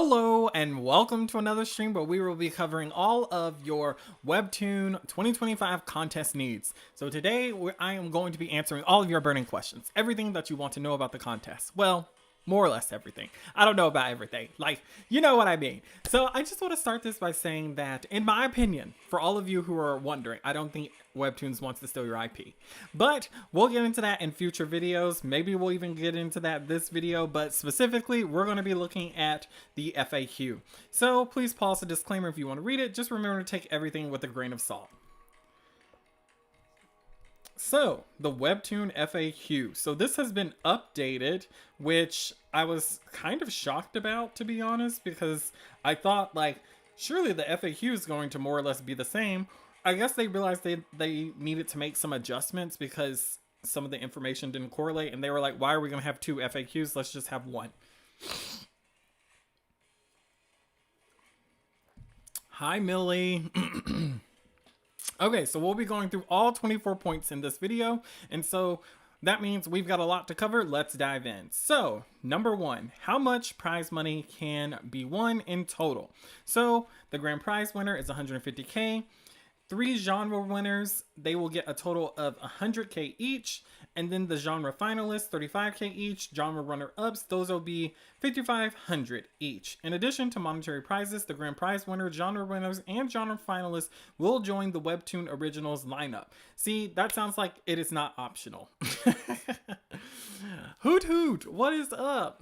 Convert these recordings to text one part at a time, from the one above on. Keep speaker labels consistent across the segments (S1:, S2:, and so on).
S1: Hello and welcome to another stream where we will be covering all of your Webtoon 2025 contest needs. So today I am going to be answering all of your burning questions, everything that you want to know about the contest. Well, more or less everything. I don't know about everything. Like, you know what I mean. So I just want to start this by saying that, in my opinion, for all of you who are wondering, I don't think Webtoons wants to steal your IP. But we'll get into that in future videos. Maybe we'll even get into that this video. But specifically, we're going to be looking at the FAQ. So please pause the disclaimer if you want to read it. Just remember to take everything with a grain of salt. So, the Webtoon FAQ. So this has been updated, which I was kind of shocked about, to be honest, because I thought, like, surely the FAQ is going to more or less be the same. I guess they realized they needed to make some adjustments because some of the information didn't correlate, and they were like, why are we going to have two FAQs? Let's just have one. Hi, Millie. Okay, so we'll be going through all 24 points in this video, and so that means we've got a lot to cover. Let's dive in. So, number one, how much prize money can be won in total? So, the grand prize winner is 150K. 3 genre winners, they will get a total of 100K each, and then the genre finalists, 35K each. Genre runner-ups, those will be 5,500 each. In addition to monetary prizes, the grand prize winner, genre winners, and genre finalists will join the Webtoon Originals lineup. See, that sounds like it is not optional. Hoot hoot, what is up?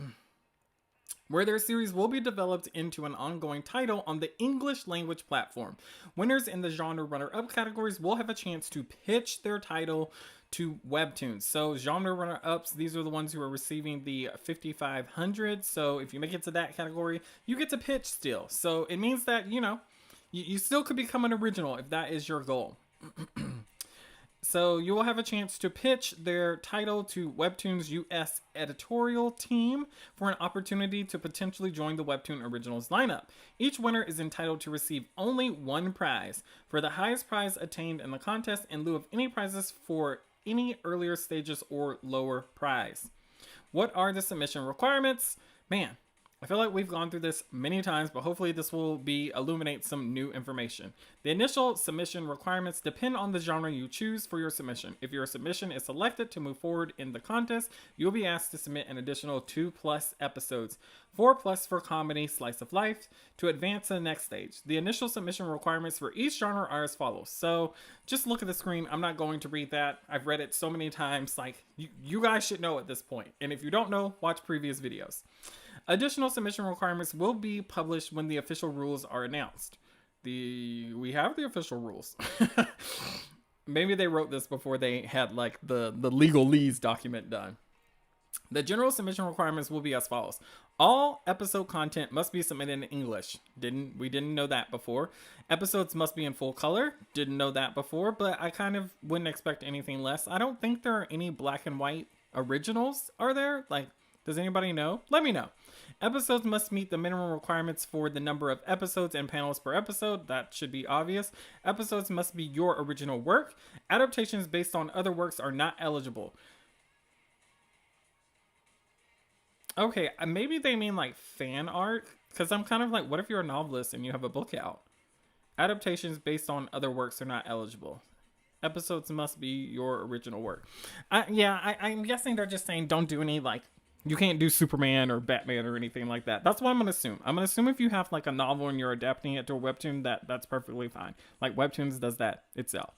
S1: Where their series will be developed into an ongoing title on the English language platform. Winners in the genre runner-up categories will have a chance to pitch their title to Webtoons. So genre runner-ups, these are the ones who are receiving the 5,500. So if you make it to that category, you get to pitch still. So it means that, you know, you still could become an original if that is your goal. So you will have a chance to pitch their title to Webtoon's US editorial team for an opportunity to potentially join the Webtoon Originals lineup. Each winner is entitled to receive only one prize for the highest prize attained in the contest in lieu of any prizes for any earlier stages or lower prize. What are the submission requirements? Man, I feel like we've gone through this many times, but hopefully this will illuminate some new information. The initial submission requirements depend on the genre you choose for your submission. If your submission is selected to move forward in the contest, you'll be asked to submit an additional 2+ episodes, 4+ for comedy, slice of life, to advance to the next stage. The initial submission requirements for each genre are as follows. So just look at the screen. I'm not going to read that. I've read it so many times. Like, you guys should know at this point. And if you don't know, watch previous videos. Additional submission requirements will be published when the official rules are announced. We have the official rules. Maybe they wrote this before they had like the legalese document done. The general submission requirements will be as follows. All episode content must be submitted in English. We didn't know that before. Episodes must be in full color. Didn't know that before, but I kind of wouldn't expect anything less. I don't think there are any black and white originals, are there? Like, does anybody know? Let me know. Episodes must meet the minimum requirements for the number of episodes and panels per episode. That should be obvious. Episodes must be your original work. Adaptations based on other works are not eligible. Okay, maybe they mean like fan art, because I'm kind of like, what if you're a novelist and you have a book out? Adaptations based on other works are not eligible. Episodes must be your original work. I'm guessing they're just saying don't do any, like, you can't do Superman or Batman or anything like that. That's what I'm going to assume. I'm going to assume if you have like a novel and you're adapting it to a webtoon, that's perfectly fine. Like Webtoons does that itself.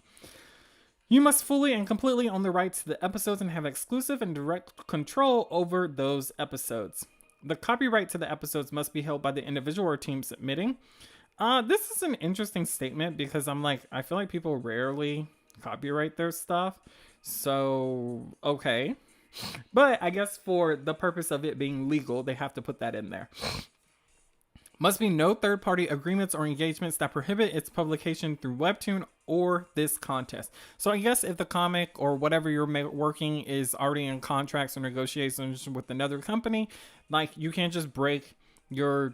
S1: You must fully and completely own the rights to the episodes and have exclusive and direct control over those episodes. The copyright to the episodes must be held by the individual or team submitting. This is an interesting statement because I feel like people rarely copyright their stuff. So, okay. But I guess for the purpose of it being legal, they have to put that in there. Must be no third-party agreements or engagements that prohibit its publication through Webtoon or this contest. So I guess if the comic or whatever you're working is already in contracts or negotiations with another company, like, you can't just break your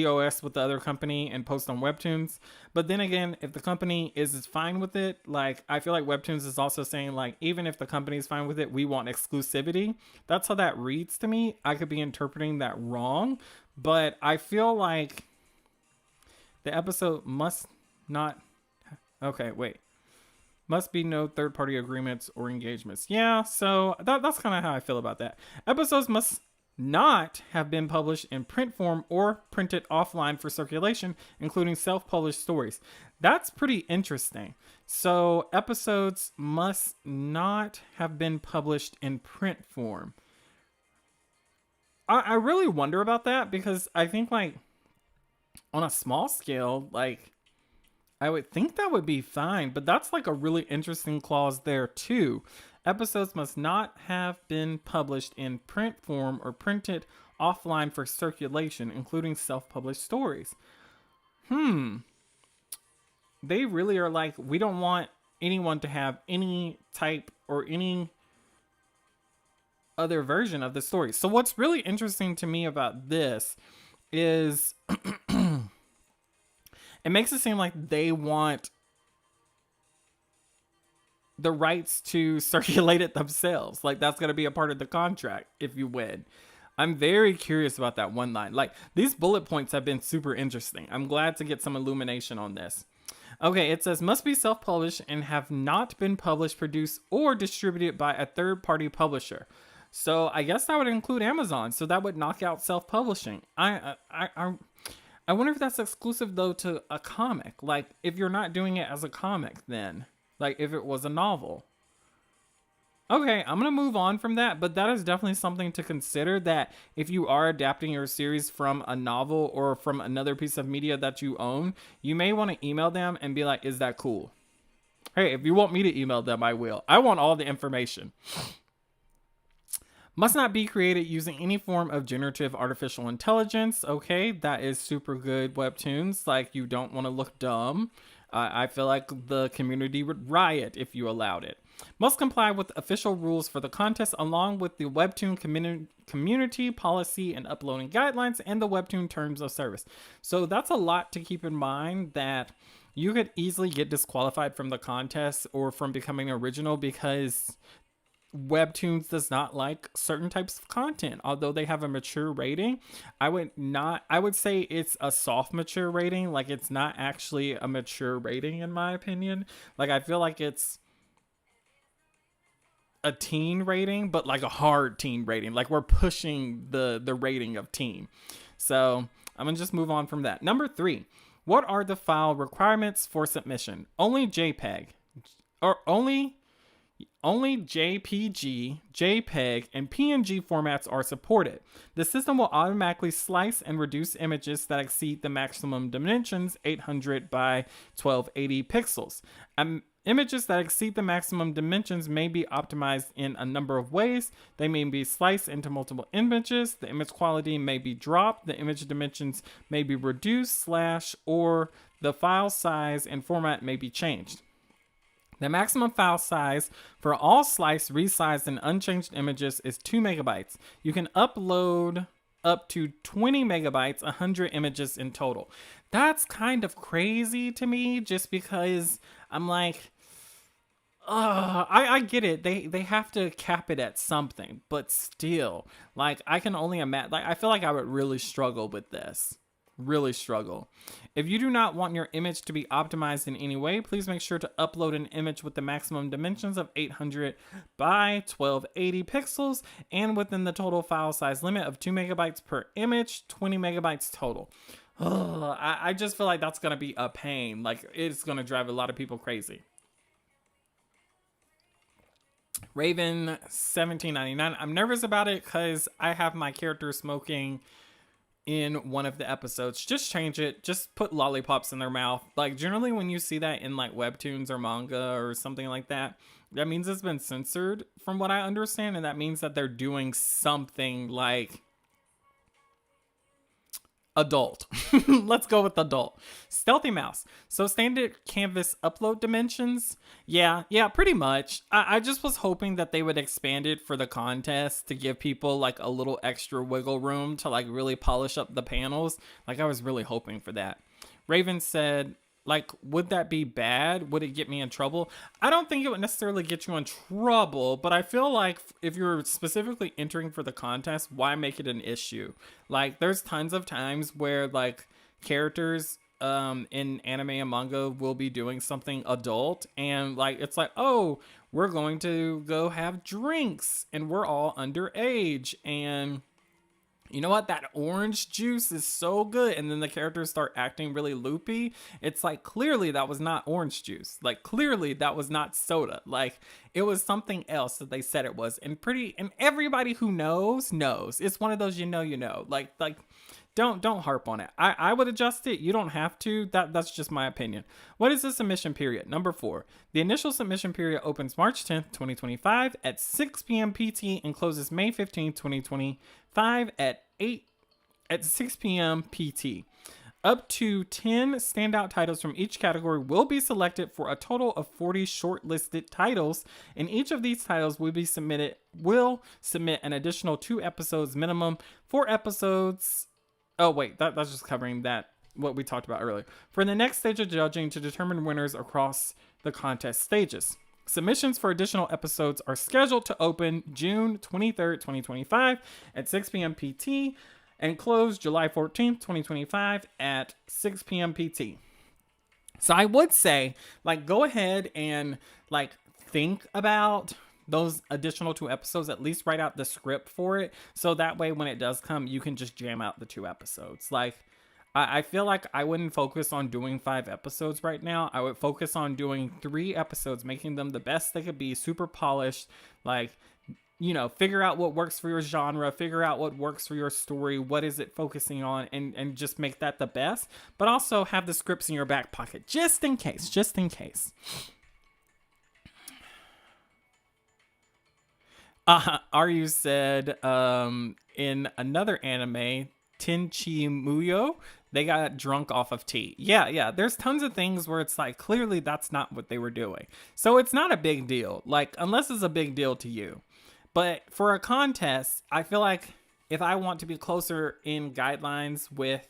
S1: TOS with the other company and post on Webtoons. But then again, if the company is fine with it, like I feel like Webtoons is also saying like, even if the company is fine with it, we want exclusivity. That's how that reads to me. I could be interpreting that wrong, but I feel like the episode must not, okay, wait. Must be no third-party agreements or engagements. Yeah, so that's kind of how I feel about that. Episodes must not have been published in print form or printed offline for circulation, including self-published stories. That's pretty interesting. So episodes must not have been published in print form. I really wonder about that, because I think like on a small scale, like I would think that would be fine, but that's like a really interesting clause there too. Episodes must not have been published in print form or printed offline for circulation, including self-published stories. They really are like, we don't want anyone to have any type or any other version of the story. So what's really interesting to me about this is it makes it seem like they want the rights to circulate it themselves. Like that's going to be a part of the contract if you win. I'm very curious about that one line. Like these bullet points have been super interesting. I'm glad to get some illumination on this. Okay, it says must be self-published and have not been published, produced, or distributed by a third-party publisher. So I guess that would include Amazon. So that would knock out self-publishing. I wonder if that's exclusive though to a comic. Like if you're not doing it as a comic, then like if it was a novel. Okay, I'm going to move on from that, but that is definitely something to consider, that if you are adapting your series from a novel or from another piece of media that you own, you may want to email them and be like, is that cool? Hey, if you want me to email them, I will. I want all the information. Must not be created using any form of generative artificial intelligence. Okay, that is super good, Webtoons. Like, you don't want to look dumb. I feel like the community would riot if you allowed it. Must comply with official rules for the contest, along with the Webtoon community policy and uploading guidelines and the Webtoon terms of service. So that's a lot to keep in mind, that you could easily get disqualified from the contest or from becoming original because Webtoons does not like certain types of content. Although they have a mature rating, I would say it's a soft mature rating. Like it's not actually a mature rating in my opinion. Like I feel like it's a teen rating, but like a hard teen rating. Like we're pushing the rating of teen. So I'm gonna just move on from that. Number 3, what are the file requirements for submission? Only JPEG, or only JPG, JPEG, and PNG formats are supported. The system will automatically slice and reduce images that exceed the maximum dimensions, 800 by 1280 pixels. Images that exceed the maximum dimensions may be optimized in a number of ways. They may be sliced into multiple images. The image quality may be dropped. The image dimensions may be reduced, or the file size and format may be changed. The maximum file size for all sliced, resized, and unchanged images is 2 megabytes. You can upload up to 20 megabytes, 100 images in total. That's kind of crazy to me, just because I'm like, I get it. They have to cap it at something, but still, like I can only imagine. Like I feel like I would really struggle with this. Really struggle. If you do not want your image to be optimized in any way, please make sure to upload an image with the maximum dimensions of 800 by 1280 pixels and within the total file size limit of 2 megabytes per image, 20 megabytes total. I just feel like that's going to be a pain. Like it's going to drive a lot of people crazy. Raven 1799. I'm nervous about it because I have my character smoking in one of the episodes. Just change it. Just put lollipops in their mouth. Like generally when you see that in like webtoons or manga or something like that, that means it's been censored from what I understand. And that means that they're doing something like Adult. Let's go with adult. Stealthy Mouse. So standard canvas upload dimensions. Yeah, pretty much. I just was hoping that they would expand it for the contest to give people like a little extra wiggle room to like really polish up the panels. Like I was really hoping for that. Raven said, like, would that be bad? Would it get me in trouble? I don't think it would necessarily get you in trouble, but I feel like if you're specifically entering for the contest, why make it an issue? Like, there's tons of times where, like, characters in anime and manga will be doing something adult, and, like, it's like, oh, we're going to go have drinks, and we're all underage, and you know what? That orange juice is so good. And then the characters start acting really loopy. It's like, clearly that was not orange juice. Like, clearly that was not soda. Like, it was something else that they said it was. And everybody who knows. It's one of those, you know. Like, don't harp on it. I would adjust it. You don't have to. That's just my opinion. What is the submission period? Number 4. The initial submission period opens March 10th, 2025 at 6 p.m. PT and closes May 15th, 2025 at 6 p.m. PT. Up to 10 standout titles from each category will be selected for a total of 40 shortlisted titles, and each of these titles will submit an additional 2 episodes minimum. 4 episodes. Oh wait, that's just covering that what we talked about earlier. For the next stage of judging to determine winners across the contest stages. Submissions for additional episodes are scheduled to open June 23rd, 2025 at 6 p.m. PT and close July 14th, 2025 at 6 p.m. PT. So I would say, like, go ahead and, like, think about those additional 2 episodes, at least write out the script for it. So that way, when it does come, you can just jam out the 2 episodes. Like, I feel like I wouldn't focus on doing 5 episodes right now. I would focus on doing 3 episodes, making them the best they could be, super polished, like, you know, figure out what works for your genre, figure out what works for your story, what is it focusing on, and just make that the best. But also have the scripts in your back pocket, just in case. Aryu said, in another anime, Tenchi Muyo, they got drunk off of tea. Yeah. There's tons of things where it's like, clearly that's not what they were doing. So it's not a big deal. Like, unless it's a big deal to you. But for a contest, I feel like if I want to be closer in guidelines with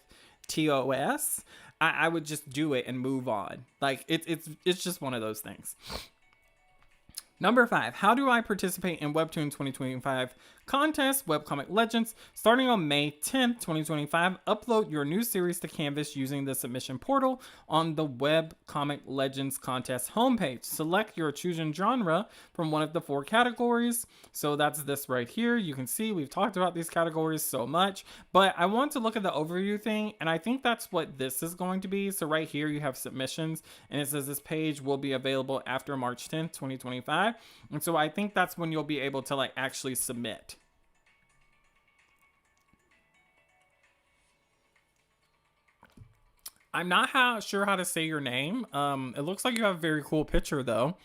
S1: TOS, I would just do it and move on. Like, it's just one of those things. Number 5, how do I participate in Webtoon 2025 contest, Webcomic Legends? Starting on May 10th, 2025, upload your new series to Canvas using the submission portal on the Webcomic Legends contest homepage. Select your chosen genre from one of the 4 categories. So that's this right here. You can see we've talked about these categories so much, but I want to look at the overview thing, and I think that's what this is going to be. So right here you have submissions, and it says this page will be available after March 10th, 2025. And so I think that's when you'll be able to, like, actually submit. I'm not sure how to say your name. It looks like you have a very cool picture, though.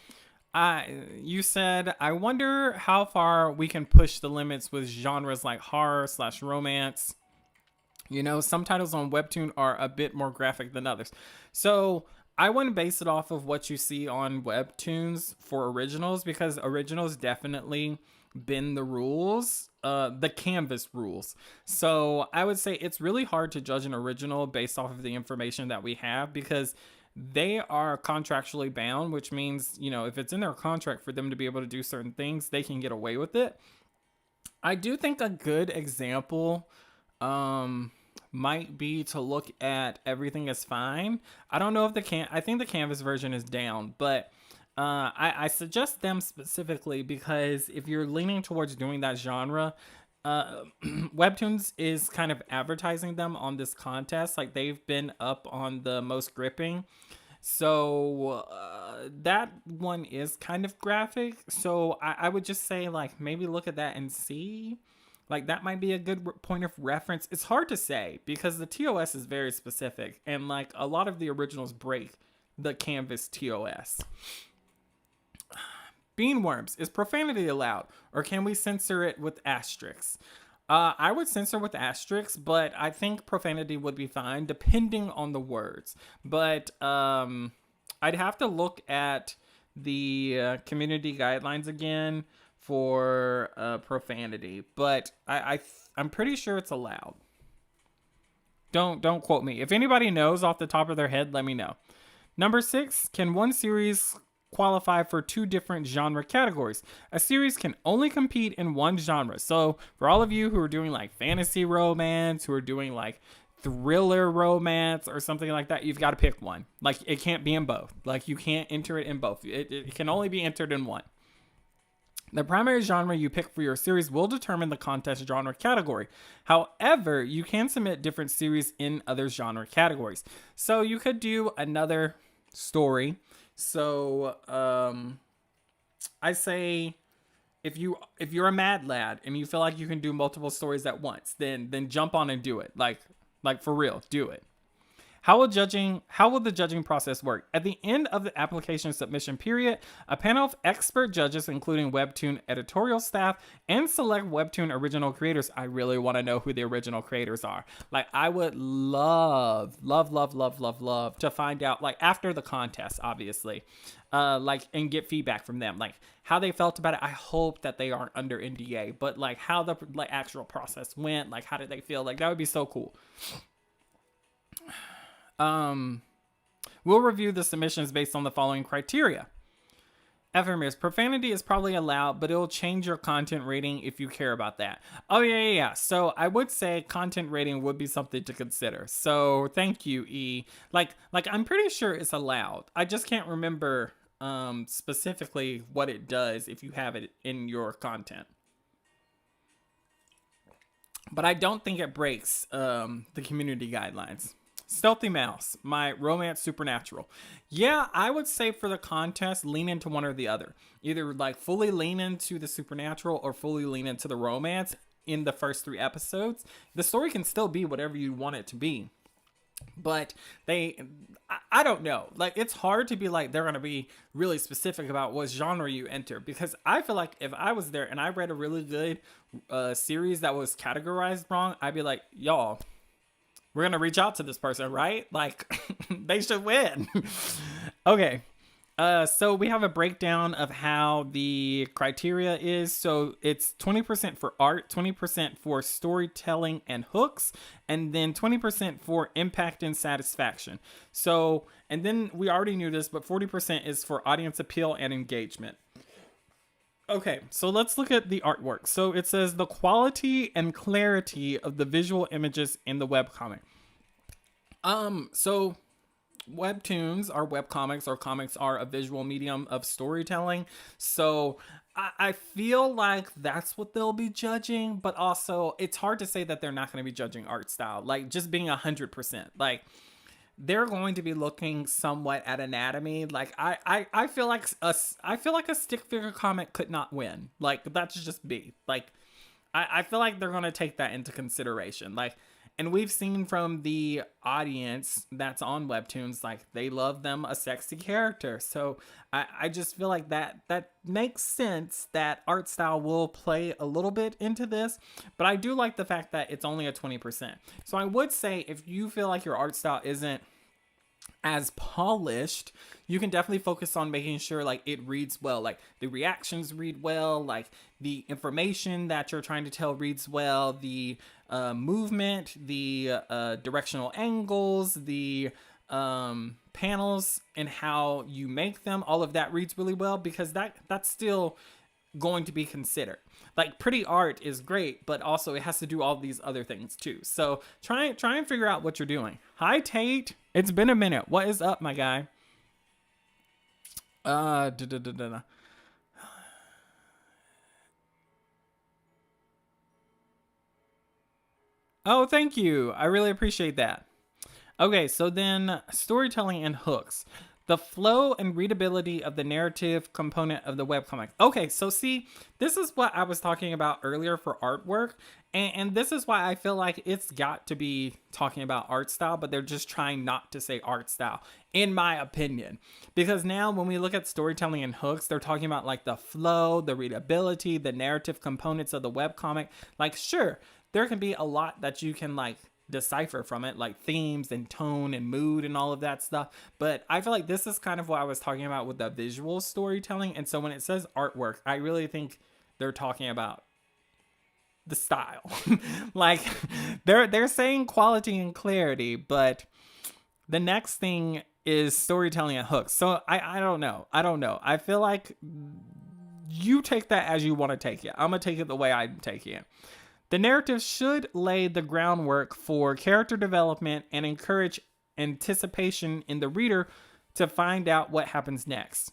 S1: You said, I wonder how far we can push the limits with genres like horror/romance. You know, some titles on Webtoon are a bit more graphic than others. So I wouldn't base it off of what you see on Webtoons for originals, because originals definitely bend the rules, the Canvas rules. So I would say it's really hard to judge an original based off of the information that we have, because they are contractually bound, which means, you know, if it's in their contract for them to be able to do certain things, they can get away with it. I do think a good example might be to look at Everything Is Fine. I don't know if I think the Canvas version is down, but I suggest them specifically because if you're leaning towards doing that genre, Webtoons is kind of advertising them on this contest. Like, they've been up on the most gripping. So that one is kind of graphic. So I would just say, like, maybe look at that and see. Like, that might be a good point of reference. It's hard to say because the TOS is very specific, and, like, a lot of the originals break the Canvas TOS. Beanworms, is profanity allowed, or can we censor it with asterisks? I would censor with asterisks, but I think profanity would be fine depending on the words. But I'd have to look at the community guidelines again for profanity. But I'm pretty sure it's allowed. Don't quote me. If anybody knows off the top of their head, let me know. Number 6, can one series qualify for 2 different genre categories? A series can only compete in one genre. So for all of you who are doing like fantasy romance, who are doing like thriller romance or something like that, you've got to pick one. Like it can't be in both. Like you can't enter it in both. It can only be entered in one. The primary genre you pick for your series will determine the contest genre category. However, you can submit different series in other genre categories. So you could do another story. So I say if you're a mad lad and you feel like you can do multiple stories at once, then jump on and do it. Like for real, do it. How will the judging process work? At the end of the application submission period, a panel of expert judges, including Webtoon editorial staff and select Webtoon original creators. I really want to know who the original creators are. Like, I would love to find out, like, after the contest, obviously, and get feedback from them, like how they felt about it. I hope that they aren't under NDA, but like how the actual process went, like how did they feel? Like that would be so cool. We'll review the submissions based on the following criteria. Affirmers, profanity is probably allowed, but it'll change your content rating if you care about that. Oh, yeah. So I would say content rating would be something to consider. So thank you, E. Like I'm pretty sure it's allowed. I just can't remember specifically what it does if you have it in your content. But I don't think it breaks the community guidelines. Stealthy Mouse, my romance supernatural. Yeah, I would say for the contest, lean into one or the other. Either like fully lean into the supernatural or fully lean into the romance in the first 3 episodes. The story can still be whatever you want it to be. But I don't know. Like, it's hard to be like, they're going to be really specific about what genre you enter. Because I feel like if I was there and I read a really good series that was categorized wrong, I'd be like, y'all, we're going to reach out to this person, right? Like, they should win. Okay. So we have a breakdown of how the criteria is. So it's 20% for art, 20% for storytelling and hooks, and then 20% for impact and satisfaction. So, and then we already knew this, but 40% is for audience appeal and engagement. Okay, so let's look at the artwork. So it says the quality and clarity of the visual images in the webcomic. So webtoons are webcomics, or comics are a visual medium of storytelling. So I feel like that's what they'll be judging, but also it's hard to say that they're not going to be judging art style, like just being 100%. Like, they're going to be looking somewhat at anatomy. Like I feel like a stick figure comic could not win. Like, that's just me. Like, I feel like they're going to take that into consideration. Like, and we've seen from the audience that's on Webtoons, like, they love them a sexy character. So I just feel like that makes sense that art style will play a little bit into this. But I do like the fact that it's only a 20%. So I would say if you feel like your art style isn't as polished, you can definitely focus on making sure like it reads well, like the reactions read well, like the information that you're trying to tell reads well, the movement, the directional angles, the panels and how you make them, all of that reads really well, because that's still going to be considered. Like, pretty art is great, but also it has to do all these other things too. So try and figure out what you're doing. Hi Tate, it's been a minute. What is up, my guy? Oh, thank you. I really appreciate that. Okay, so then storytelling and hooks. The flow and readability of the narrative component of the webcomic. Okay, so see, this is what I was talking about earlier for artwork. And this is why I feel like it's got to be talking about art style, but they're just trying not to say art style, in my opinion. Because now when we look at storytelling and hooks, they're talking about like the flow, the readability, the narrative components of the webcomic. Like, sure, there can be a lot that you can like decipher from it, like themes and tone and mood and all of that stuff. But I feel like this is kind of what I was talking about with the visual storytelling. And so when it says artwork, I really think they're talking about the style. Like they're saying quality and clarity, but the next thing is storytelling and hooks. So I don't know. I feel like you take that as you want to take it. I'm gonna take it the way I'm taking it. The narrative should lay the groundwork for character development and encourage anticipation in the reader to find out what happens next.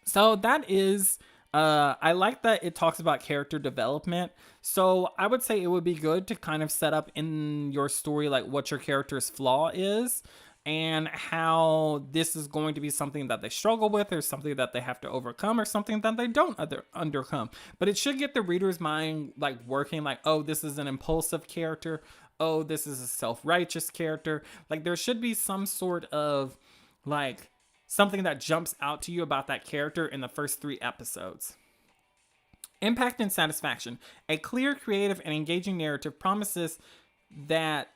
S1: So that is, I like that it talks about character development. So I would say it would be good to kind of set up in your story like what your character's flaw is and how this is going to be something that they struggle with or something that they have to overcome or something that they don't undercome. But it should get the reader's mind like working like, oh, this is an impulsive character. Oh, this is a self-righteous character. Like there should be some sort of like something that jumps out to you about that character in the first 3 episodes. Impact and satisfaction. A clear, creative, and engaging narrative promises that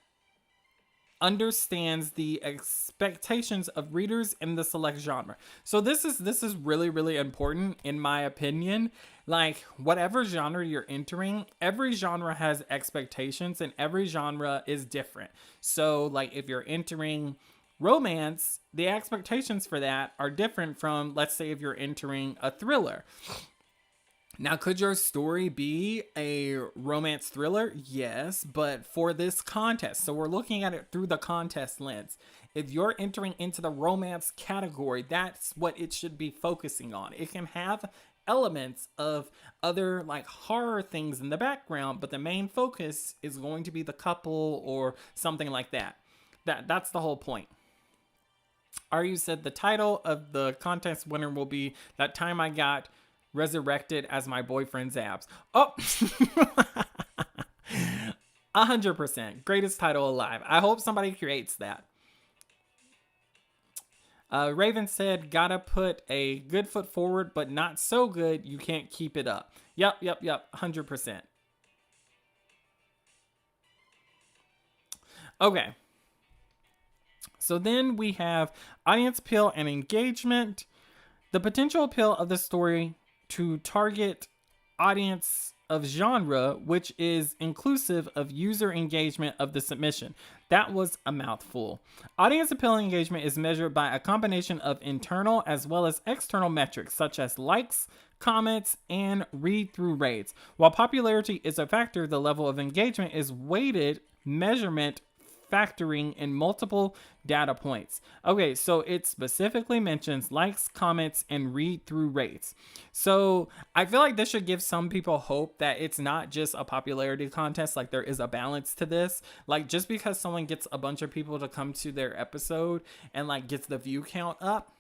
S1: understands the expectations of readers in the select genre. So this is really, really important in my opinion. Like whatever genre you're entering, every genre has expectations and every genre is different. So like if you're entering romance, the expectations for that are different from, let's say, if you're entering a thriller. Now, could your story be a romance thriller? Yes, but for this contest, so we're looking at it through the contest lens. If you're entering into the romance category, that's what it should be focusing on. It can have elements of other like horror things in the background, but the main focus is going to be the couple or something like that. That's the whole point. Aryu said the title of the contest winner will be That Time I Got Resurrected as My Boyfriend's Abs. Oh, 100%. Greatest title alive. I hope somebody creates that. Raven said, gotta put a good foot forward, but not so good you can't keep it up. Yep. 100%. Okay. So then we have audience appeal and engagement. The potential appeal of the story to target audience of genre, which is inclusive of user engagement of the submission. That was a mouthful. Audience appeal and engagement is measured by a combination of internal as well as external metrics, such as likes, comments, and read-through rates. While popularity is a factor, the level of engagement is weighted measurement factoring in multiple data points. Okay, so it specifically mentions likes, comments, and read-through rates. So I feel like this should give some people hope that it's not just a popularity contest, like there is a balance to this. Like just because someone gets a bunch of people to come to their episode and like gets the view count up,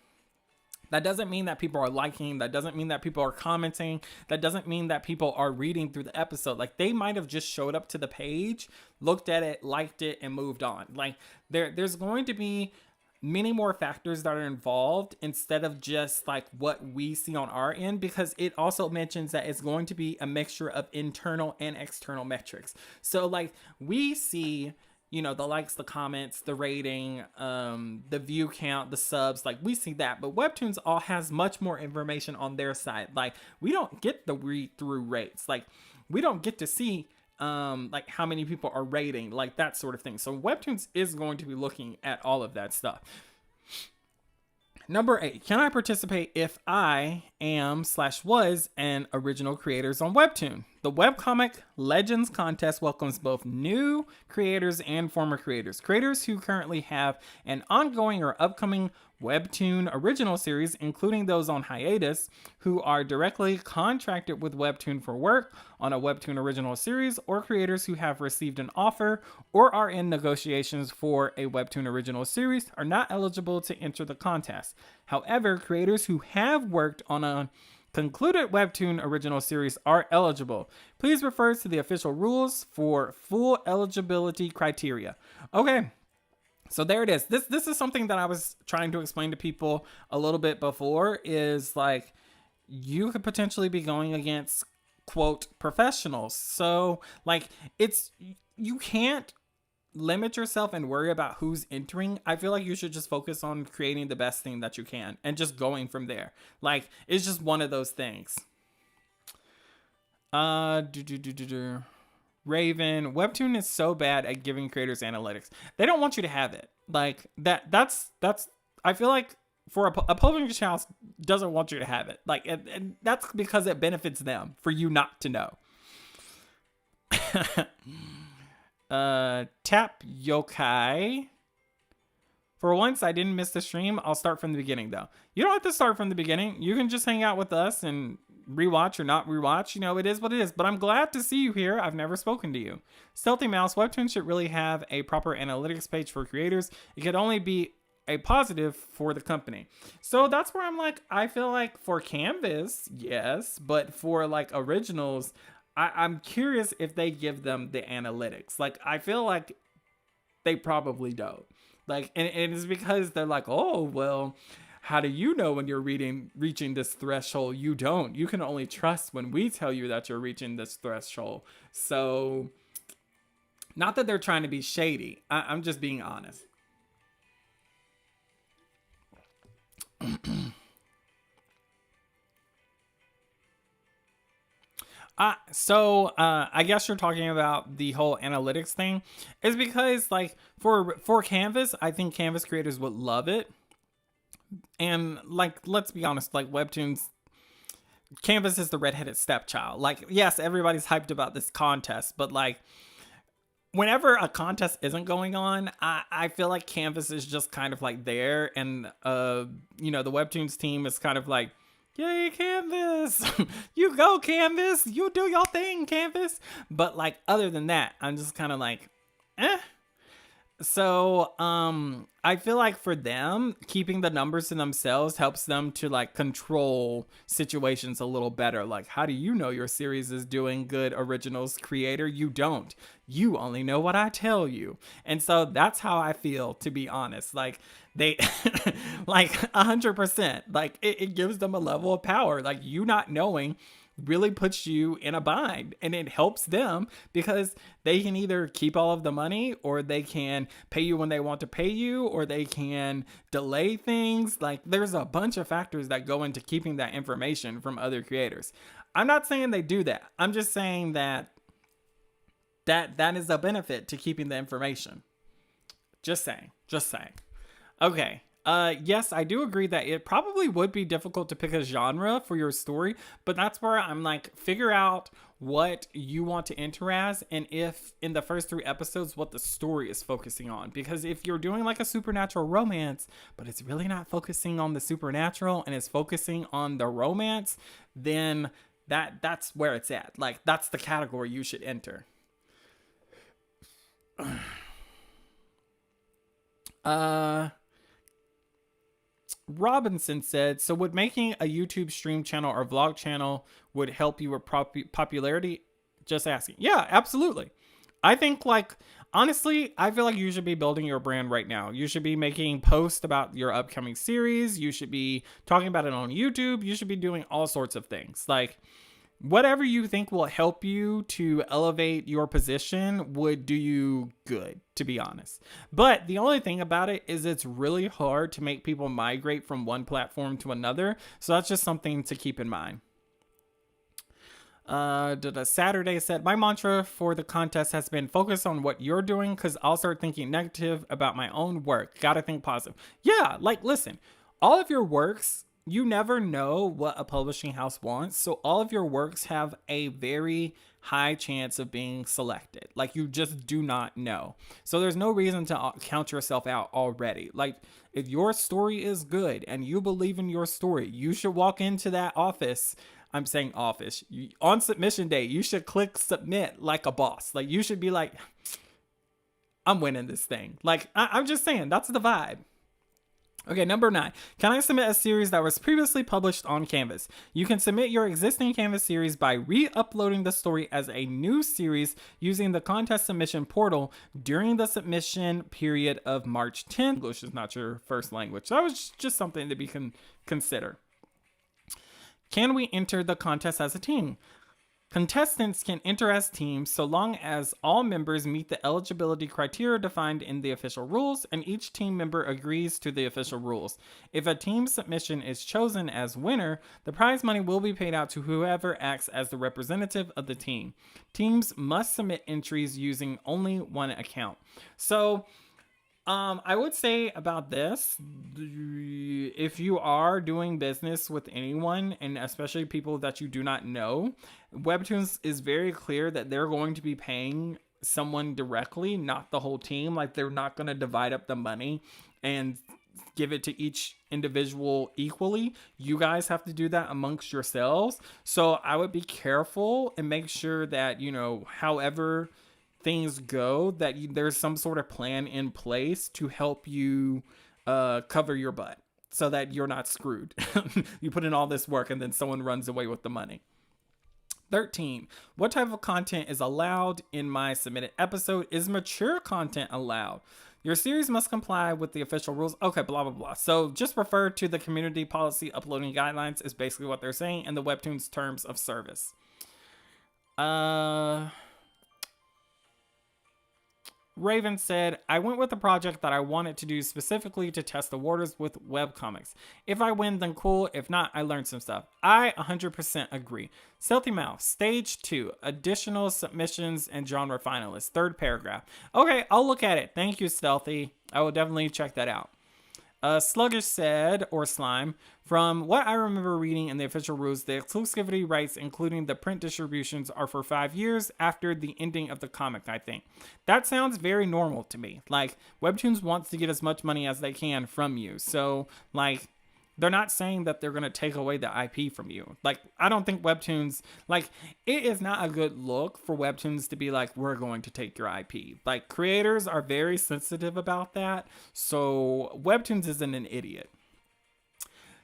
S1: that doesn't mean that people are liking. That doesn't mean that people are commenting. That doesn't mean that people are reading through the episode. Like they might have just showed up to the page, looked at it, liked it, and moved on. Like there's going to be many more factors that are involved instead of just like what we see on our end, because it also mentions that it's going to be a mixture of internal and external metrics. So like we see, you know, the likes, the comments, the rating, the view count, the subs, like we see that. But Webtoons all has much more information on their side. Like we don't get the read-through rates. Like we don't get to see like how many people are rating, like that sort of thing. So Webtoons is going to be looking at all of that stuff. Number 8, can I participate if I am/was an original creators on Webtoon? The Webcomic Legends contest welcomes both new creators and former creators. Creators who currently have an ongoing or upcoming Webtoon original series, including those on hiatus, who are directly contracted with Webtoon for work on a Webtoon original series, or creators who have received an offer or are in negotiations for a Webtoon original series are not eligible to enter the contest. However, creators who have worked on a concluded Webtoon original series are eligible. Please refer to the official rules for full eligibility criteria. Okay. So there it is. This is something that I was trying to explain to people a little bit before, is like you could potentially be going against quote professionals. So like you can't limit yourself and worry about who's entering. I feel like you should just focus on creating the best thing that you can and just going from there. Like it's just one of those things. Raven, Webtoon is so bad at giving creators analytics. They don't want you to have it. Like that's I feel like for a publishing house doesn't want you to have it. Like and that's because it benefits them for you not to know. Tap Yokai. For once, I didn't miss the stream. I'll start from the beginning, though. You don't have to start from the beginning. You can just hang out with us and rewatch or not rewatch. You know, it is what it is. But I'm glad to see you here. I've never spoken to you. Stealthy Mouse, Webtoon should really have a proper analytics page for creators. It could only be a positive for the company. So that's where I'm like, I feel like for Canvas, yes. But for like originals, I'm curious if they give them the analytics. Like, I feel like they probably don't. Like, and it's because they're like, oh, well, how do you know when you're reaching this threshold? You don't. You can only trust when we tell you that you're reaching this threshold. So, not that they're trying to be shady. I'm just being honest. I guess you're talking about the whole analytics thing. Is because like for Canvas, I think Canvas creators would love it. And like, let's be honest, like Webtoons, Canvas is the redheaded stepchild. Like, yes, everybody's hyped about this contest, but like whenever a contest isn't going on, I feel like Canvas is just kind of like there, and you know, the Webtoons team is kind of like, yay, Canvas! You go, Canvas! You do your thing, Canvas! But, like, other than that, I'm just kind of like, eh. So, I feel like for them, keeping the numbers to themselves helps them to, like, control situations a little better. Like, how do you know your series is doing good, originals creator? You don't. You only know what I tell you. And so that's how I feel, to be honest. Like, they like 100%, like it gives them a level of power. Like, you not knowing really puts you in a bind, and it helps them because they can either keep all of the money, or they can pay you when they want to pay you, or they can delay things. Like, there's a bunch of factors that go into keeping that information from other creators. I'm not saying they do that. I'm just saying that is a benefit to keeping the information. Just saying. Okay. Yes, I do agree that it probably would be difficult to pick a genre for your story, but that's where I'm like, figure out what you want to enter as, and if in the first 3 episodes, what the story is focusing on. Because if you're doing like a supernatural romance, but it's really not focusing on the supernatural and it's focusing on the romance, then that's where it's at. Like, that's the category you should enter. Robinson said, so would making a YouTube stream channel or vlog channel would help you with popularity? Just asking. Yeah, absolutely. I think, like, honestly, I feel like you should be building your brand right now. You should be making posts about your upcoming series. You should be talking about it on YouTube. You should be doing all sorts of things. Like, whatever you think will help you to elevate your position would do you good, to be honest. But the only thing about it is it's really hard to make people migrate from one platform to another. So that's just something to keep in mind. Saturday said, my mantra for the contest has been focus on what you're doing, because I'll start thinking negative about my own work. Gotta think positive. Yeah, like, listen, all of your works, you never know what a publishing house wants. So all of your works have a very high chance of being selected. Like, you just do not know. So there's no reason to count yourself out already. Like, if your story is good and you believe in your story, you should walk into that office. I'm saying office. On submission day, you should click submit like a boss. Like, you should be like, I'm winning this thing. Like, I'm just saying, that's the vibe. Okay, number 9. Can I submit a series that was previously published on Canvas? You can submit your existing Canvas series by re-uploading the story as a new series using the contest submission portal during the submission period of March 10th. English is not your first language. So that was just something to be consider. Can we enter the contest as a team? Contestants can enter as teams so long as all members meet the eligibility criteria defined in the official rules and each team member agrees to the official rules. If a team submission is chosen as winner, the prize money will be paid out to whoever acts as the representative of the team. Teams must submit entries using only one account. So, I would say about this, if you are doing business with anyone, and especially people that you do not know, Webtoons is very clear that they're going to be paying someone directly, not the whole team. Like, they're not going to divide up the money and give it to each individual equally. You guys have to do that amongst yourselves. So I would be careful and make sure that, however things go, that there's some sort of plan in place to help you cover your butt so that you're not screwed. You put in all this work and then someone runs away with the money. 13. What type of content is allowed in my submitted episode? Is mature content allowed? Your series must comply with the official rules. Okay, blah, blah, blah. So just refer to the community policy uploading guidelines is basically what they're saying, and the Webtoons terms of service. Raven said, I went with a project that I wanted to do specifically to test the waters with webcomics. If I win, then cool. If not, I learned some stuff. I 100% agree. Stealthy Mouse, stage 2, additional submissions and genre finalists. Third paragraph. Okay, I'll look at it. Thank you, Stealthy. I will definitely check that out. Sluggish said, or Slime, from what I remember reading in the official rules, the exclusivity rights, including the print distributions, are for 5 years after the ending of the comic, I think. That sounds very normal to me. Like, Webtoons wants to get as much money as they can from you. So, like, they're not saying that they're going to take away the IP from you. Like, I don't think Webtoons, like, it is not a good look for Webtoons to be like, we're going to take your IP. Like, creators are very sensitive about that. So, Webtoons isn't an idiot.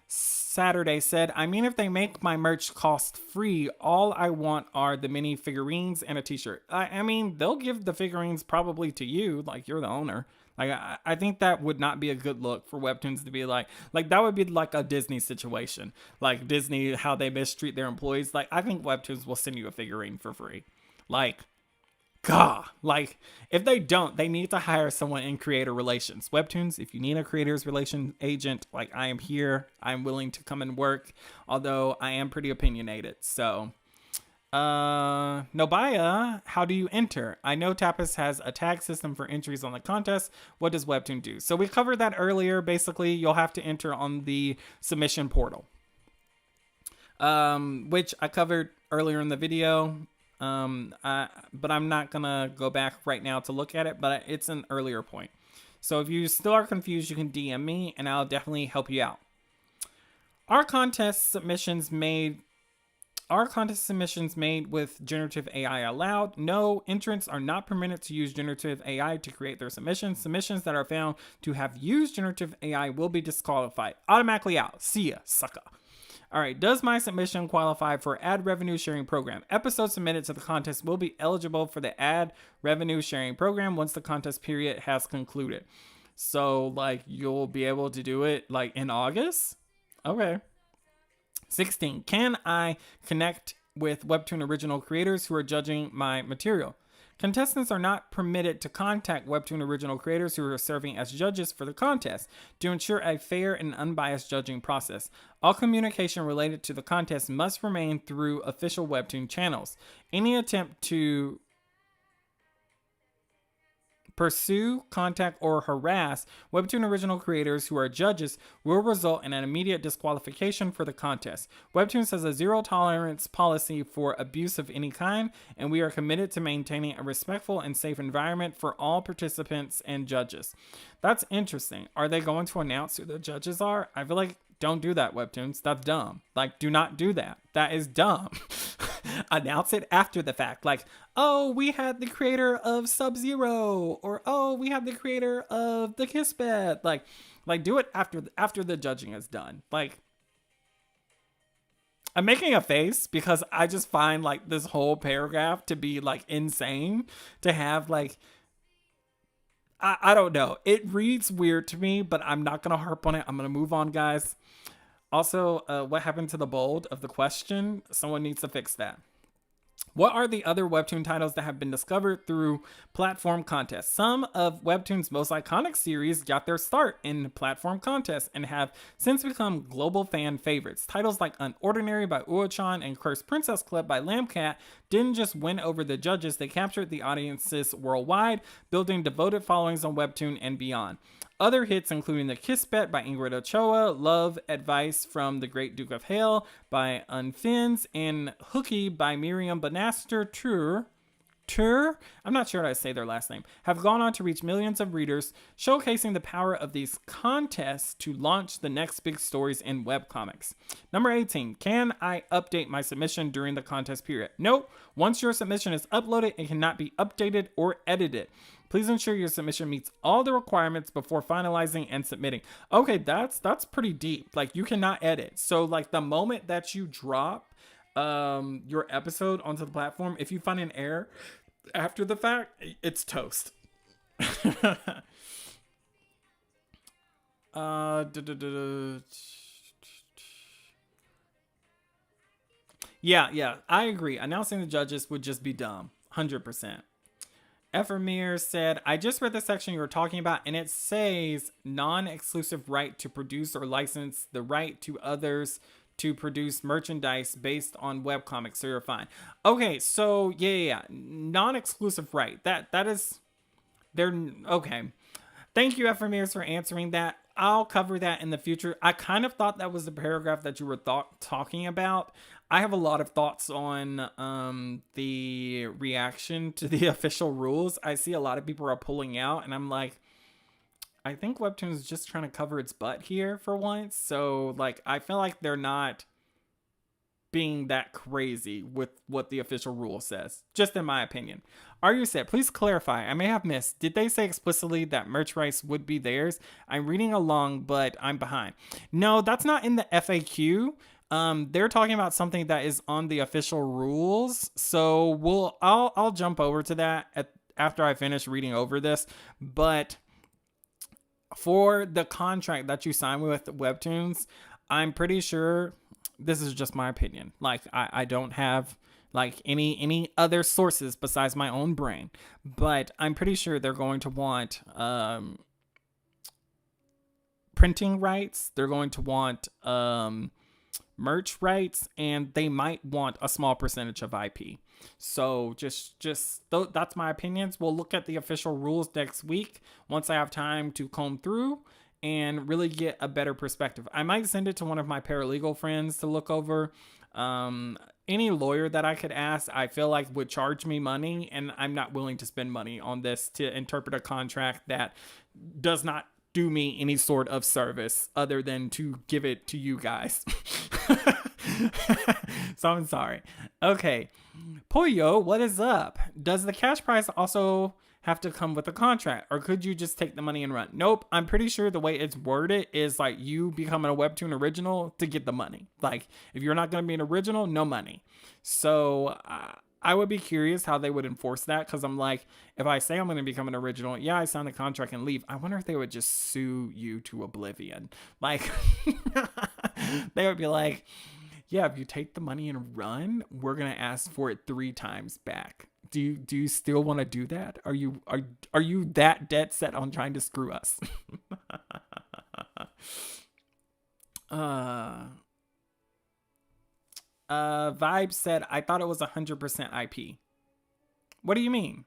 S1: Saturday said, I mean, if they make my merch cost free, all I want are the mini figurines and a t-shirt. I mean, they'll give the figurines probably to you, like you're the owner. Like, I think that would not be a good look for Webtoons to be like that would be like a Disney situation. Like Disney, how they mistreat their employees. Like, I think Webtoons will send you a figurine for free. Like, God, like, if they don't, they need to hire someone in creator relations. Webtoons, if you need a creators relation agent, like, I am here. I'm willing to come and work, although I am pretty opinionated. So, Nobaya, how do you enter? I know Tapas has a tag system for entries on the contest. What does Webtoon do? So we covered that earlier. Basically, you'll have to enter on the submission portal, which I covered earlier in the video. But I'm not gonna go back right now to look at it, but it's an earlier point. So if you still are confused, you can DM me and I'll definitely help you out. Are contest submissions made with generative AI allowed? No, entrants are not permitted to use generative AI to create their submissions. Submissions that are found to have used generative AI will be disqualified. Automatically out. See ya, sucker. All right, does my submission qualify for ad revenue sharing program? Episodes submitted to the contest will be eligible for the ad revenue sharing program once the contest period has concluded. So, like, you'll be able to do it, like, in August? Okay. 16. Can I connect with Webtoon original creators who are judging my material? Contestants are not permitted to contact Webtoon original creators who are serving as judges for the contest to ensure a fair and unbiased judging process. All communication related to the contest must remain through official Webtoon channels. Any attempt to pursue, contact, or harass Webtoon original creators who are judges will result in an immediate disqualification for the contest. Webtoons has a zero-tolerance policy for abuse of any kind, and we are committed to maintaining a respectful and safe environment for all participants and judges. That's interesting. Are they going to announce who the judges are? I feel like, don't do that, Webtoons. That's dumb. Like, do not do that. That is dumb. Announce it after the fact. Like, oh, we had the creator of Sub-Zero, or oh, we have the creator of the Kiss Bed. Like do it after the judging is done. Like, I'm making a face because I just find like this whole paragraph to be like insane to have like, I don't know. It reads weird to me, but I'm not going to harp on it. I'm going to move on, guys. Also, what happened to the bold of the question? Someone needs to fix that. What are the other Webtoon titles that have been discovered through platform contests? Some of Webtoon's most iconic series got their start in platform contests and have since become global fan favorites. Titles like Unordinary by Uochan and Cursed Princess Club by Lambcat didn't just win over the judges, they captured the audiences worldwide, building devoted followings on Webtoon and beyond. Other hits, including The Kiss Bet by Ingrid Ochoa, Love Advice from the Great Duke of Hale by Unfins, and Hooky by Miriam Bannister Tur, I'm not sure how to say their last name, have gone on to reach millions of readers, showcasing the power of these contests to launch the next big stories in webcomics. Number 18, can I update my submission during the contest period? Nope. Once your submission is uploaded, it cannot be updated or edited. Please ensure your submission meets all the requirements before finalizing and submitting. Okay, that's pretty deep. Like, you cannot edit. So, like, the moment that you drop your episode onto the platform, if you find an error after the fact, it's toast. Yeah, I agree. Announcing the judges would just be dumb. 100%. Ephemir said, I just read the section you were talking about, and it says non-exclusive right to produce or license the right to others to produce merchandise based on webcomics, so you're fine. Okay, so yeah. Non-exclusive right. That is, they're, okay. Thank you, Ephemir, for answering that. I'll cover that in the future. I kind of thought that was the paragraph that you were talking about. I have a lot of thoughts on the reaction to the official rules. I see a lot of people are pulling out, and I'm like, I think Webtoon is just trying to cover its butt here for once. So, like, I feel like they're not being that crazy with what the official rule says, just in my opinion. Are you said, please clarify, I may have missed, did they say explicitly that merch rights would be theirs? I'm reading along, but I'm behind. No, that's not in the FAQ. They're talking about something that is on the official rules. So I'll jump over to that after I finish reading over this. But for the contract that you sign with Webtoons, I'm pretty sure, this is just my opinion. Like, I don't have like any other sources besides my own brain, but I'm pretty sure they're going to want printing rights. They're going to want merch rights, and they might want a small percentage of IP. So that's my opinions. We'll look at the official rules next week once I have time to comb through and really get a better perspective. I might send it to one of my paralegal friends to look over. Any lawyer that I could ask, I feel like would charge me money, and I'm not willing to spend money on this to interpret a contract that does not do me any sort of service other than to give it to you guys. So I'm sorry. Okay. Pollo, what is up? Does the cash prize also have to come with a contract, or could you just take the money and run? Nope. I'm pretty sure the way it's worded is like you becoming a Webtoon original to get the money. Like, if you're not going to be an original, no money. So I would be curious how they would enforce that, because I'm like, if I say I'm going to become an original, yeah, I sign the contract and leave. I wonder if they would just sue you to oblivion. Like, they would be like, yeah, if you take the money and run, we're going to ask for it 3 times back. Do you still want to do that? Are you that dead set on trying to screw us? Vibe said, I thought it was 100% IP. What do you mean?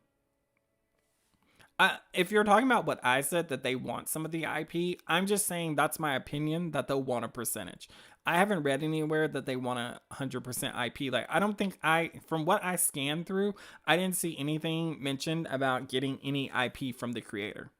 S1: If you're talking about what I said, that they want some of the IP, I'm just saying that's my opinion, that they'll want a percentage. I haven't read anywhere that they want a 100% IP. Like, I don't think from what I scanned through, I didn't see anything mentioned about getting any IP from the creator.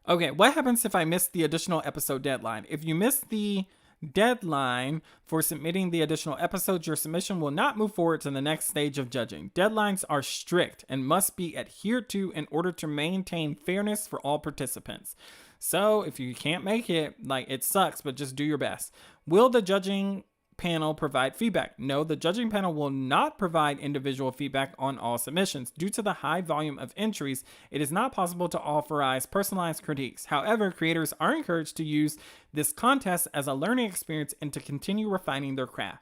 S1: Okay, what happens if I miss the additional episode deadline? If you miss the deadline for submitting the additional episodes, your submission will not move forward to the next stage of judging. Deadlines are strict and must be adhered to in order to maintain fairness for all participants. So if you can't make it, like, it sucks, but just do your best. Will the judging panel provide feedback? No, the judging panel will not provide individual feedback on all submissions. Due to the high volume of entries, it is not possible to authorize personalized critiques. However, creators are encouraged to use this contest as a learning experience and to continue refining their craft.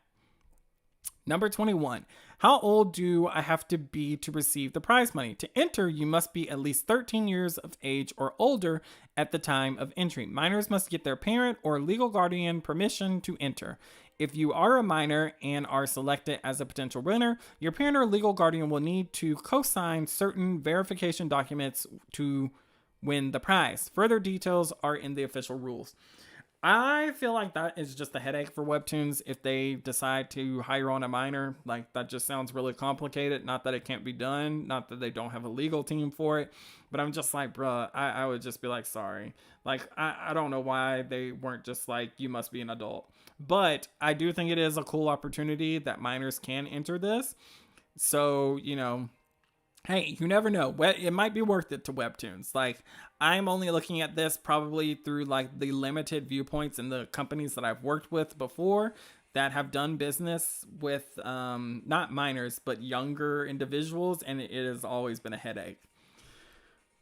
S1: Number 21. How old do I have to be to receive the prize money? To enter, you must be at least 13 years of age or older at the time of entry. Minors must get their parent or legal guardian permission to enter. If you are a minor and are selected as a potential winner, your parent or legal guardian will need to co-sign certain verification documents to win the prize. Further details are in the official rules. I feel like that is just a headache for Webtoons if they decide to hire on a minor. Like, that just sounds really complicated. Not that it can't be done, not that they don't have a legal team for it, but I'm just like, bruh, I would just be like, sorry. Like, I don't know why they weren't just like, you must be an adult. But I do think it is a cool opportunity that minors can enter this. So, hey, you never know. It might be worth it to Webtoons. Like, I'm only looking at this probably through like the limited viewpoints and the companies that I've worked with before that have done business with not minors, but younger individuals. And it has always been a headache.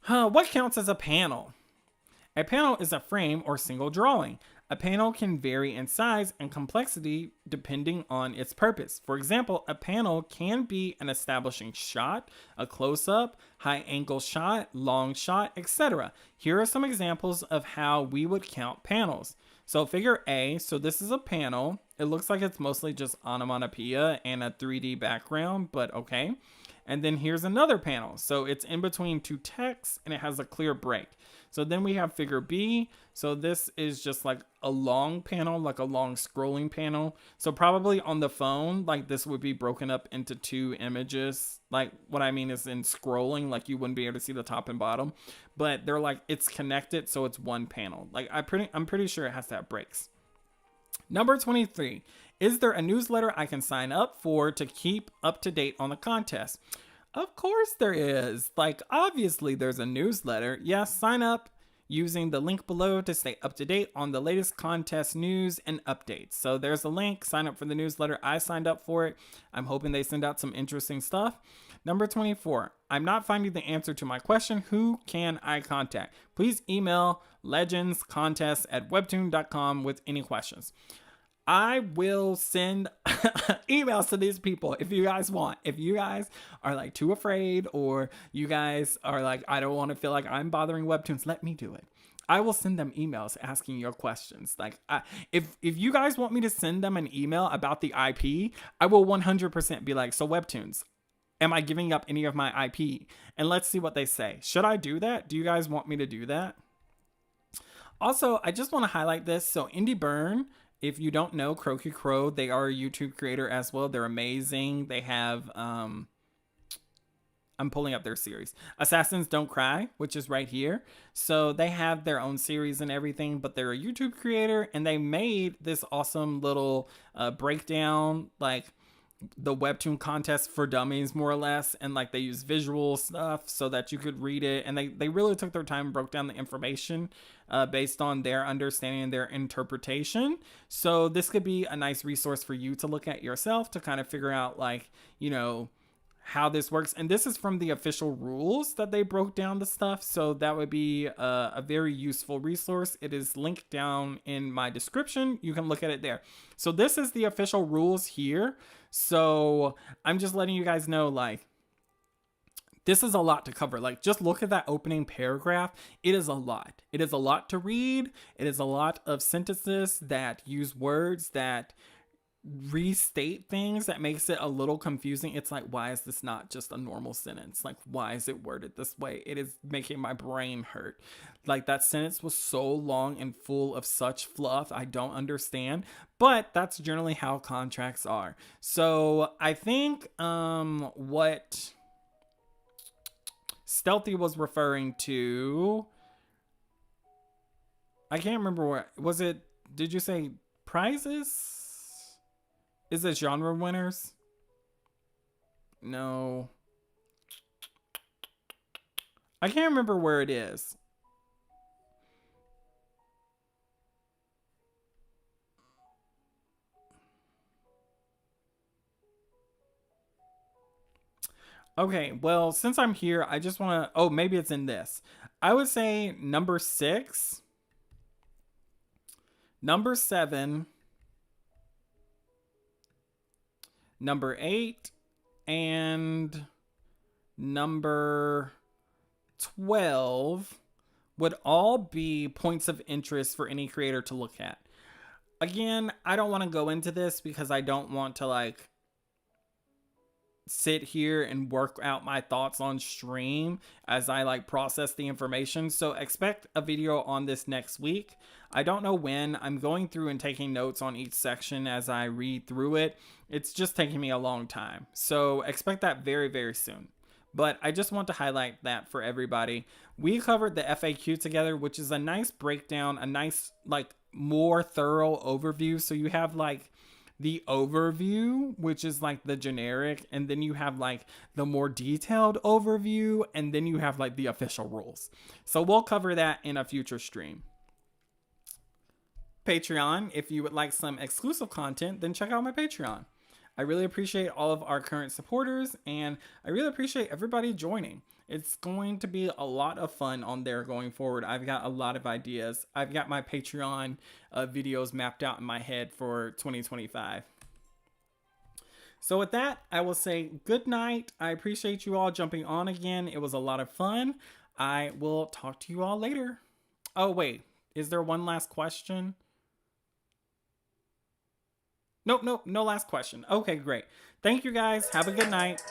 S1: What counts as a panel? A panel is a frame or single drawing. A panel can vary in size and complexity depending on its purpose. For example, a panel can be an establishing shot, a close-up, high-angle shot, long shot, etc. Here are some examples of how we would count panels. So figure A, so this is a panel. It looks like it's mostly just onomatopoeia and a 3D background, but okay. And then here's another panel. So it's in between two texts and it has a clear break. So then we have figure B. So this is just like a long panel, like a long scrolling panel. So probably on the phone, like this would be broken up into two images. Like what I mean is in scrolling, like you wouldn't be able to see the top and bottom, but they're like, it's connected. So it's one panel. Like I'm pretty sure it has to have breaks. Number 23. Is there a newsletter I can sign up for to keep up to date on the contest? Of course there is. Like, obviously there's a newsletter. Yes, sign up using the link below to stay up to date on the latest contest news and updates. So there's a link. Sign up for the newsletter. I signed up for it. I'm hoping they send out some interesting stuff. Number 24. I'm not finding the answer to my question. Who can I contact? Please email legendscontest@webtoon.com with any questions. I will send emails to these people if you guys want. If you guys are like too afraid, or you guys are like, I don't want to feel like I'm bothering Webtoons, let me do it. I will send them emails asking your questions. Like, if you guys want me to send them an email about the IP, I will 100% be like, so Webtoons, am I giving up any of my IP? And let's see what they say. Should I do that? Do you guys want me to do that? Also, I just want to highlight this. So Berrn, if you don't know Croaky Crow, they are a YouTube creator as well. They're amazing. They have, I'm pulling up their series. Assassins Don't Cry, which is right here. So they have their own series and everything, but they're a YouTube creator, and they made this awesome little breakdown, like the Webtoon contest for dummies, more or less, and like they use visual stuff so that you could read it, and they really took their time and broke down the information based on their understanding and their interpretation. So this could be a nice resource for you to look at yourself to kind of figure out, like, how this works. And this is from the official rules that they broke down the stuff, so that would be a very useful resource. It is linked down in my description. You can look at it there. So this is the official rules here. So I'm just letting you guys know, like, this is a lot to cover. Like, just look at that opening paragraph. It is a lot. It is a lot to read. It is a lot of sentences that use words that restate things that makes it a little confusing. It's like, why is this not just a normal sentence? Like, why is it worded this way? It is making my brain hurt. Like, that sentence was so long and full of such fluff. I don't understand, but that's generally how contracts are. So I think what Stealthy was referring to, I can't remember where was it. Did you say prizes? Is it genre winners? No. I can't remember where it is. Okay, well, since I'm here, I just want to... Oh, maybe it's in this. I would say number 6. Number 7... number 8, and number 12 would all be points of interest for any creator to look at. Again, I don't want to go into this because I don't want to like sit here and work out my thoughts on stream as I like process the information. So expect a video on this next week. I don't know when. I'm going through and taking notes on each section as I read through it. It's just taking me a long time. So expect that very, very soon. But I just want to highlight that for everybody. We covered the FAQ together, which is a nice breakdown, a nice like more thorough overview. So you have like the overview, which is like the generic, and then you have like the more detailed overview, and then you have like the official rules. So we'll cover that in a future stream. Patreon, if you would like some exclusive content, then check out my Patreon. I really appreciate all of our current supporters, and I really appreciate everybody joining. It's going to be a lot of fun on there going forward. I've got a lot of ideas. I've got my Patreon videos mapped out in my head for 2025. So with that, I will say good night. I appreciate you all jumping on again. It was a lot of fun. I will talk to you all later. Oh, wait. Is there one last question? Nope, no last question. Okay, great. Thank you guys. Have a good night.